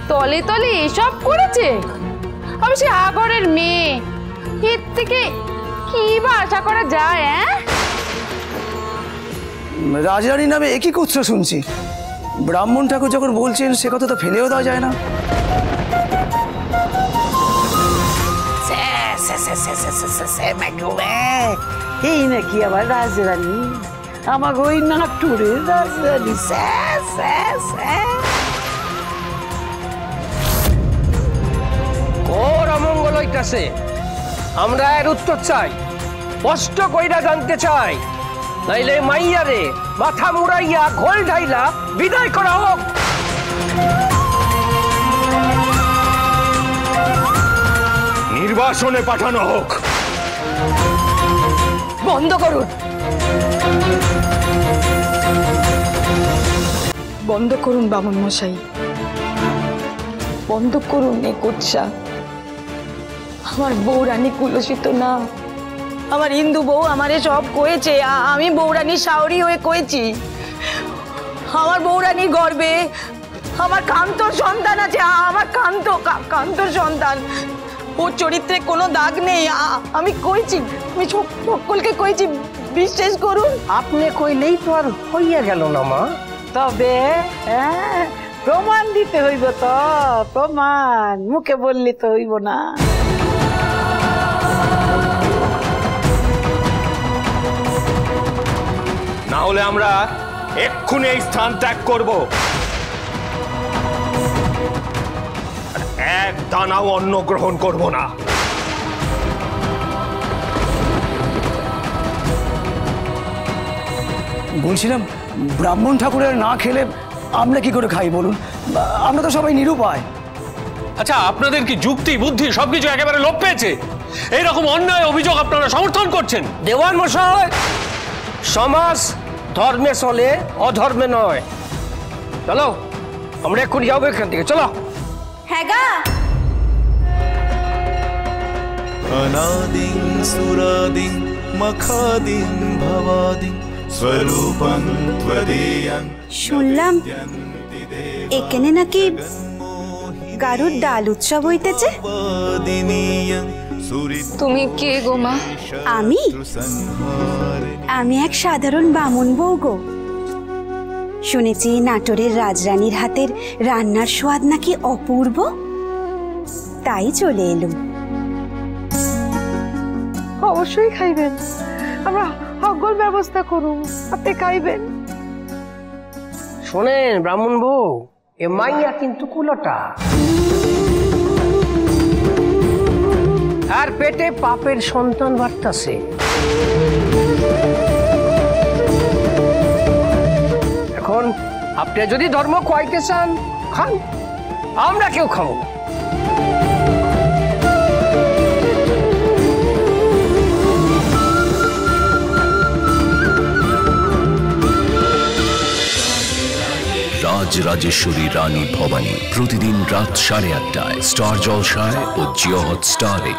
তলে তলে এসব করেছে? আমি সে আগরের মেয়ে, এর থেকে কি বা আশা করা যায়? রাজরানীর নামে একই কুৎসা শুনছি। ব্রাহ্মণ ঠাকুর যখন বলছেন সে কথা তো ফেলেও দেওয়া যায় না। এই নাকি আবার রাজরানী? আমাকে ওই নাটুরের রাজরানী। ঘোর অমঙ্গল হইতাছে, আমরা এর উত্তর চাই, স্পষ্ট কইরা জানতে চাই, নাইলে মাইয়ারে মাথা মুড়াইয়া ঘোল ঢাইলা বিদায় করা হোক। নির্বাসনে পাঠানো হোক। বন্ধ করুন, বন্ধ করুন বামুন মশাই, বন্ধ করুন এ কুৎসা। আমার বউ রানী কুলসিত না, আমার হিন্দু বউ আমারে সব কয়েছে, আমি বৌরানী শাওরি হয়ে কয়েছি। আমার বৌরানীর গর্বে আমার কান্তর সন্তান আছে, আমার কান্তর সন্তান। ওর চরিত্রে কোনো দাগ নেই, আমি কইছি, আমি সকলকে কইছি, বিশ্বাস করুন। আপনি কইলেই তো আর হইয়া গেল না মা। তবে প্রমাণ দিতে হইব তো, প্রমাণ মুখে বললে তো হইব না। না হলে আমরা এক্ষুনি এই স্থান ত্যাগ করব। এক দানাও অন্ন গ্রহণ করব না। বলছিলাম, ব্রাহ্মণ ঠাকুরের না খেলে আমরা কি করে খাই বলুন? আমরা তো সবাই নিরুপায়। আচ্ছা, আপনাদের কি যুক্তি বুদ্ধি সবকিছু একেবারে লোপ পেয়েছে? এইরকম অন্যায় অভিযোগ আপনারা সমর্থন করছেন? দেওয়ান মশাই, সমাজ ধর্মে চলে, অধর্মে নয়। চলো, আমরা এক্ষুনি যাবো এখান থেকে, চলো। হ্যাঁ গা, अनादिं सुरादिं मखादिं भवादिं स्वरूपं त्वदीयं। শুনলাম এখানে নাকি গারুর ডাল উৎসব হইতেছে। তুমি কে গো মা? আমি এক সাধারণ বামুন বউ গো। শুনেছি নাটোরের রাজরানীর হাতের রান্নার স্বাদ নাকি অপূর্ব, তাই চলে এলুম। অবশ্যই খাইবেন, আমরা সকল ব্যবস্থা করুন, আপনি খাইবেন। শোনেন ব্রাহ্মণ বউ, এ মাইয়া কিন্তু কুলটা, আর পেটে পাপের সন্তান বাড়তাছে। এখন আপনি যদি ধর্ম খোয়াইতে চান খান, আমরা কেউ খাবো না। রাজরাজেশ্বরী রানী ভবানী প্রতিদিন রাত 8:30টায় স্টার জলসায় ও জিও হটস্টারে।